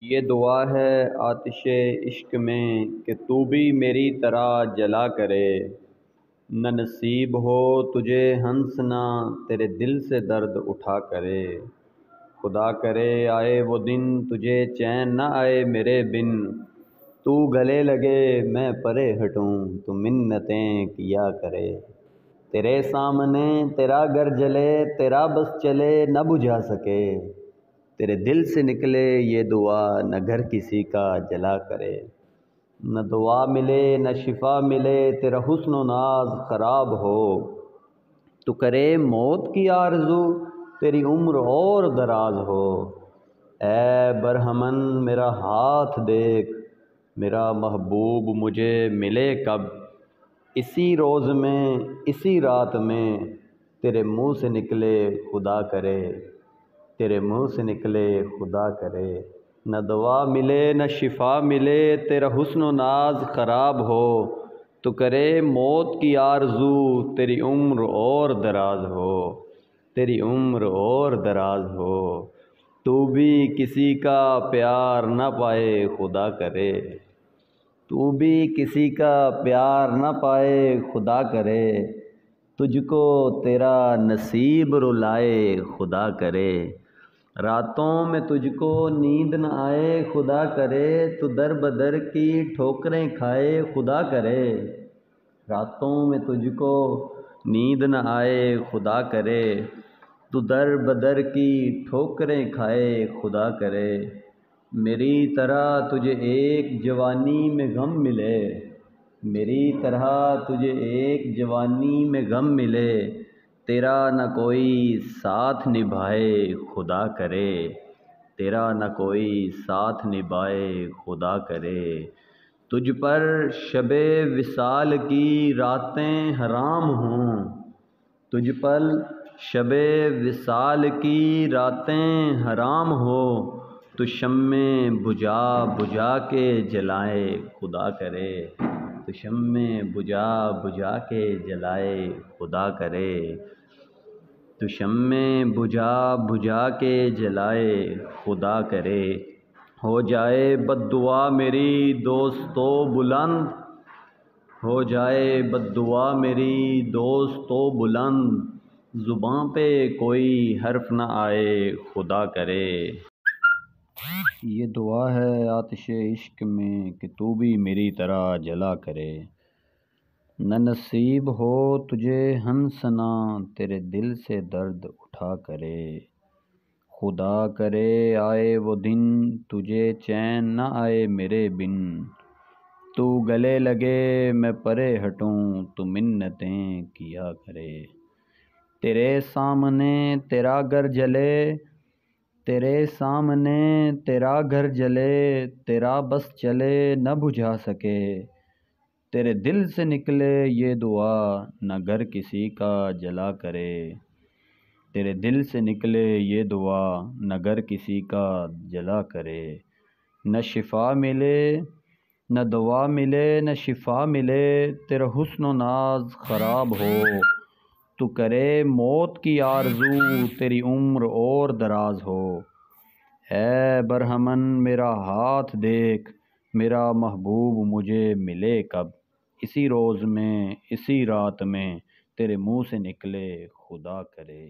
یہ دعا ہے آتش عشق میں کہ تو بھی میری طرح جلا کرے، نہ نصیب ہو تجھے ہنسنا تیرے دل سے درد اٹھا کرے۔ خدا کرے آئے وہ دن تجھے چین نہ آئے میرے بن، تو گلے لگے میں پرے ہٹوں تو منتیں کیا کرے۔ تیرے سامنے تیرا گھر جلے تیرا بس چلے نہ بجھا سکے، تیرے دل سے نکلے یہ دعا نہ گھر کسی کا جلا کرے۔ نہ دعا ملے نہ شفا ملے تیرا حسن و ناز خراب ہو، تو کرے موت کی آرزو تیری عمر اور دراز ہو۔ اے برہمن میرا ہاتھ دیکھ، میرا محبوب مجھے ملے کب، اسی روز میں اسی رات میں تیرے منہ سے نکلے خدا کرے، تیرے منہ سے نکلے خدا کرے۔ نہ دوا ملے نہ شفا ملے تیرا حسن و ناز خراب ہو، تو کرے موت کی آرزو تیری عمر اور دراز ہو، تیری عمر اور دراز ہو۔ تو بھی کسی کا پیار نہ پائے خدا کرے، تو بھی کسی کا پیار نہ پائے خدا کرے، تجھ کو تیرا نصیب رلائے خدا کرے۔ راتوں میں تجھ کو نیند نہ آئے خدا کرے، تو در بدر کی ٹھوکریں کھائے خدا کرے۔ راتوں میں تجھ کو نیند نہ آئے خدا کرے، تو در بدر کی ٹھوکریں کھائے خدا کرے۔ میری طرح تجھے ایک جوانی میں غم ملے، میری طرح تجھے ایک جوانی میں غم ملے، تیرا نہ کوئی ساتھ نبھائے خدا کرے، تیرا نہ کوئی ساتھ نبھائے خدا کرے۔ تجھ پر شب وصال کی راتیں حرام ہوں، تجھ پر شب وصال کی راتیں حرام ہو، تو شمع بجھا بجھا کے جلائے خدا کرے، تو شمع بجھا بجھا کے جلائے خدا کرے، تو شمع بجھا بجھا کے جلائے خدا کرے۔ ہو جائے بد دعا میری دوستو بلند، ہو جائے بد دعا میری دوستو بلند، زباں پہ کوئی حرف نہ آئے خدا کرے۔ یہ دعا ہے آتش عشق میں کہ تو بھی میری طرح جلا کرے، نہ نصیب ہو تجھے ہنسنا تیرے دل سے درد اٹھا کرے۔ خدا کرے آئے وہ دن تجھے چین نہ آئے میرے بن، تو گلے لگے میں پرے ہٹوں تو منتیں کیا کرے۔ تیرے سامنے تیرا گھر جلے تیرے سامنے تیرا گھر جلے تیرا بس چلے نہ بجھا سکے، تیرے دل سے نکلے یہ دعا نہ گھر کسی کا جلا کرے۔ تیرے دل سے نکلے یہ دعا نہ گھر کسی کا جلا کرے۔ نہ شفا ملے نہ دوا ملے نہ شفا ملے تیرا حسن و ناز خراب ہو، تو کرے موت کی آرزو تیری عمر اور دراز ہو۔ اے برہمن میرا ہاتھ دیکھ، میرا محبوب مجھے ملے کب، اسی روز میں اسی رات میں تیرے منہ سے نکلے خدا کرے۔